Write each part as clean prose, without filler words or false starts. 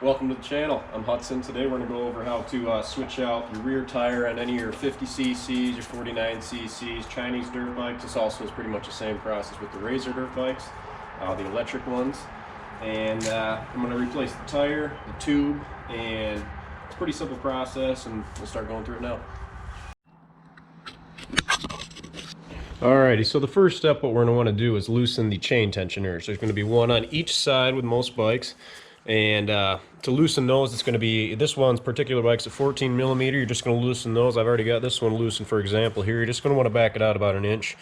Welcome to the channel. I'm Hudson. Today we're going to go over how to switch out your rear tire on any of your 50cc's, your 49cc's, Chinese dirt bikes. This also is pretty much the same process with the Razor dirt bikes, the electric ones. And I'm going to replace the tire, the tube, and it's a pretty simple process, and we'll start going through it now. Alrighty, so the first step, what we're going to want to do is loosen the chain tensioners. There's going to be one on each side with most bikes. And to loosen those, it's going to be, this one's particular bike's a 14 millimeter. You're just going to loosen those. I've already got this one loosened, for example, here. You're just going to want to back it out about an inch.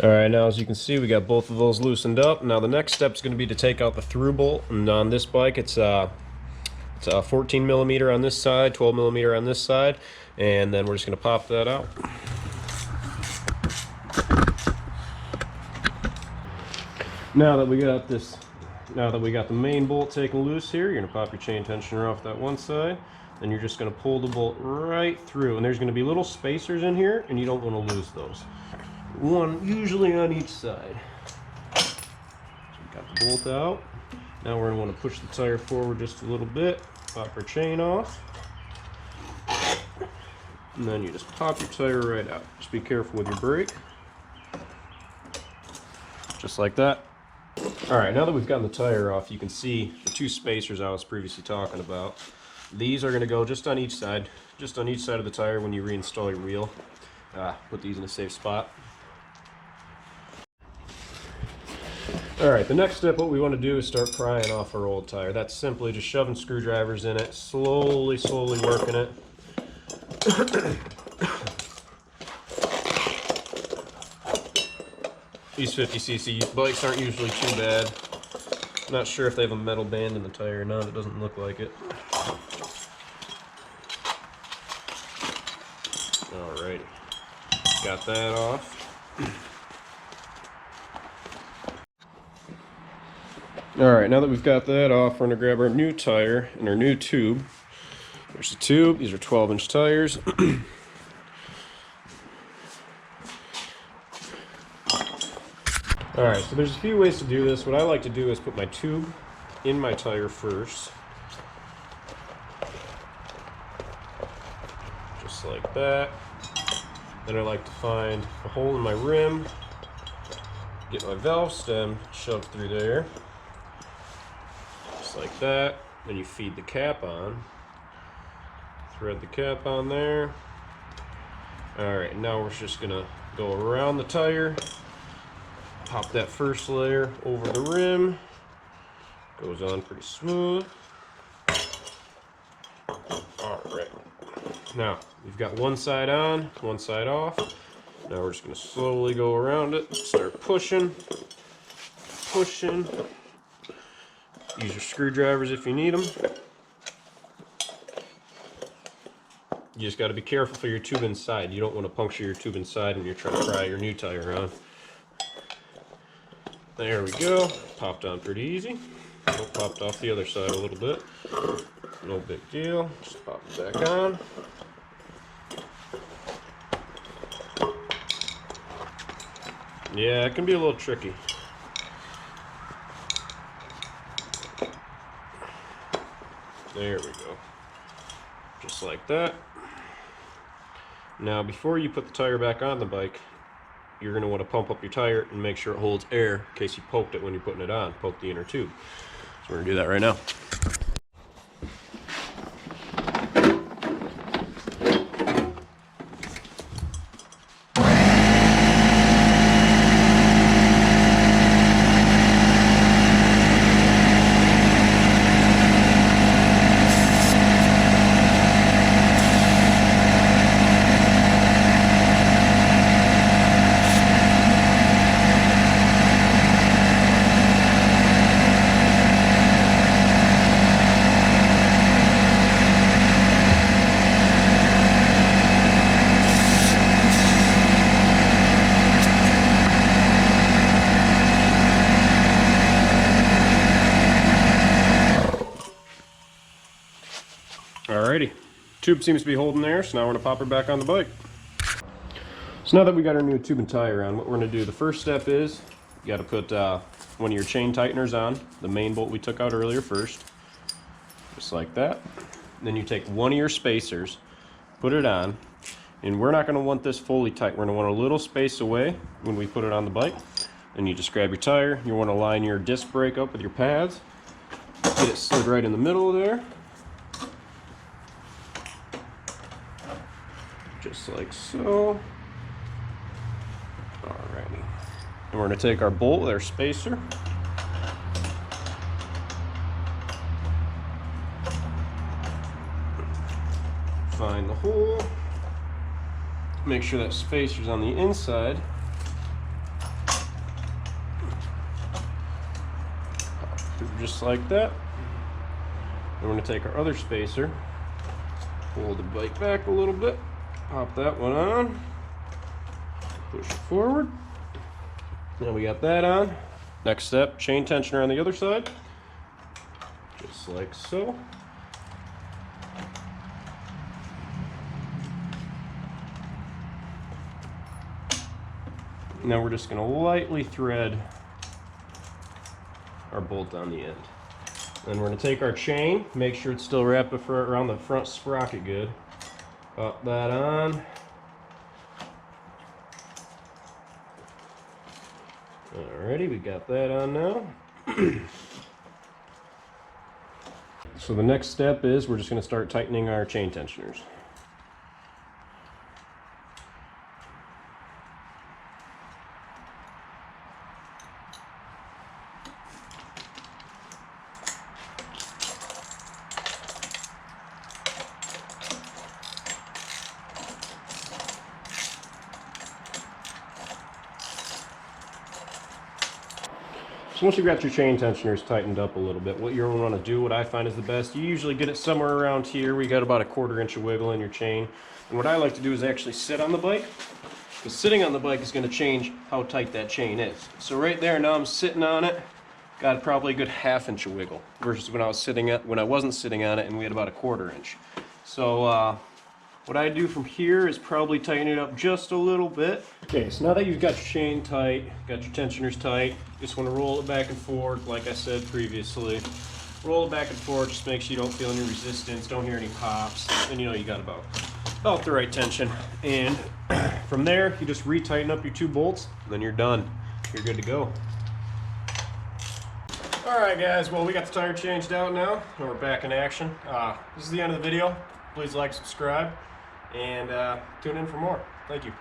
Alright, now as you can see, we got both of those loosened up. Now the next step is going to be to take out the through bolt. And on this bike, it's a 14 millimeter on this side, 12 millimeter on this side. And then we're just going to pop that out. Now that we got the main bolt taken loose here, you're going to pop your chain tensioner off that one side, then you're just going to pull the bolt right through, and there's going to be little spacers in here, and you don't want to lose those. One usually on each side. So we got the bolt out. Now we're going to want to push the tire forward just a little bit, pop our chain off, and then you just pop your tire right out. Just be careful with your brake. Just like that. Alright, now that we've gotten the tire off, you can see the two spacers I was previously talking about. These are going to go just on each side of the tire when you reinstall your wheel. Put these in a safe spot. Alright, the next step, what we want to do is start prying off our old tire. That's simply just shoving screwdrivers in it, slowly working it. These 50cc bikes aren't usually too bad. Not sure if they have a metal band in the tire or not. It doesn't look like it. Alrighty. Got that off. Alright, now that we've got that off, we're going to grab our new tire and our new tube. There's the tube. These are 12-inch tires. Alright, so there's a few ways to do this. What I like to do is put my tube in my tire first. Just like that. Then I like to find a hole in my rim, get my valve stem shoved through there. Just like that. Then you feed the cap on. Thread the cap on there. Alright, now we're just going to go around the tire. Pop that first layer over the rim. Goes on pretty smooth. Alright. Now, we've got one side on, one side off. Now we're just going to slowly go around it. Start pushing. Pushing. Use your screwdrivers if you need them. You just got to be careful for your tube inside. You don't want to puncture your tube inside when you're trying to pry your new tire on. There we go. Popped on pretty easy. Popped off the other side a little bit. No big deal. Just pop it back on. Yeah, it can be a little tricky. There we go. Just like that. Now, before you put the tire back on the bike, you're going to want to pump up your tire and make sure it holds air in case you poked it when you're putting it on. Poke the inner tube. So we're going to do that right now. Alrighty, tube seems to be holding there, so now we're going to pop her back on the bike. So now that we got our new tube and tire on, what we're going to do, the first step is you got to put one of your chain tighteners on, the main bolt we took out earlier first, just like that. Then you take one of your spacers, put it on, and we're not going to want this fully tight. We're going to want a little space away when we put it on the bike. Then you just grab your tire. You want to line your disc brake up with your pads. Get it slid right in the middle of there. Just like so. Alrighty. And we're going to take our bolt with our spacer. Find the hole. Make sure that spacer's on the inside. Pop through just like that. And we're going to take our other spacer, pull the bike back a little bit, pop that one on, push it forward. Now we got that on. Next step, chain tensioner on the other side, just like so. Now we're just going to lightly thread our bolt on the end. Then we're going to take our chain, make sure it's still wrapped around the front sprocket good. Pop that on. Alrighty, we got that on now. So the next step is we're just going to start tightening our chain tensioners. So once you've got your chain tensioners tightened up a little bit, what you're going to want to do, what I find is the best, you usually get it somewhere around here. We got about a 1/4 inch of wiggle in your chain. And what I like to do is actually sit on the bike, because sitting on the bike is going to change how tight that chain is. So right there, now I'm sitting on it, got probably a good 1/2 inch of wiggle, versus when I wasn't sitting on it and we had about a 1/4 inch. So what I do from here is probably tighten it up just a little bit. Okay, so now that you've got your chain tight, got your tensioners tight, just want to roll it back and forth like I said previously. Roll it back and forth, just make sure you don't feel any resistance, don't hear any pops, and you know you got about the right tension. And from there, you just re-tighten up your 2 bolts, and then you're done. You're good to go. Alright guys, well we got the tire changed out now, and we're back in action. This is the end of the video. Please like, subscribe, and tune in for more. Thank you.